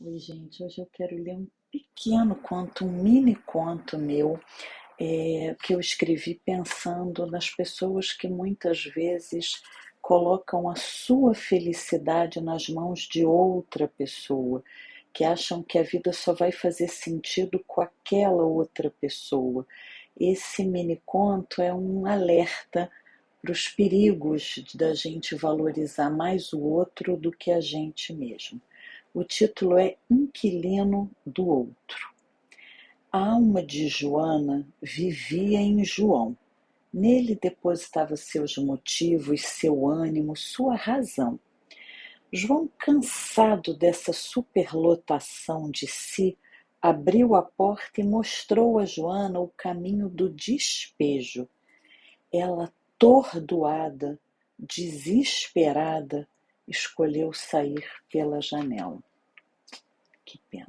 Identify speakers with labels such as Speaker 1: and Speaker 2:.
Speaker 1: Oi, gente, hoje eu quero ler um pequeno conto, um mini conto meu, que eu escrevi pensando nas pessoas que muitas vezes colocam a sua felicidade nas mãos de outra pessoa, que acham que a vida só vai fazer sentido com aquela outra pessoa. Esse mini conto é um alerta para os perigos da gente valorizar mais o outro do que a gente mesmo. O título é Inquilino do Outro. A alma de Joana vivia em João. Nele depositava seus motivos, seu ânimo, sua razão. João, cansado dessa superlotação de si, abriu a porta e mostrou a Joana o caminho do despejo. Ela, tordoada, desesperada, escolheu sair pela janela. Que pena.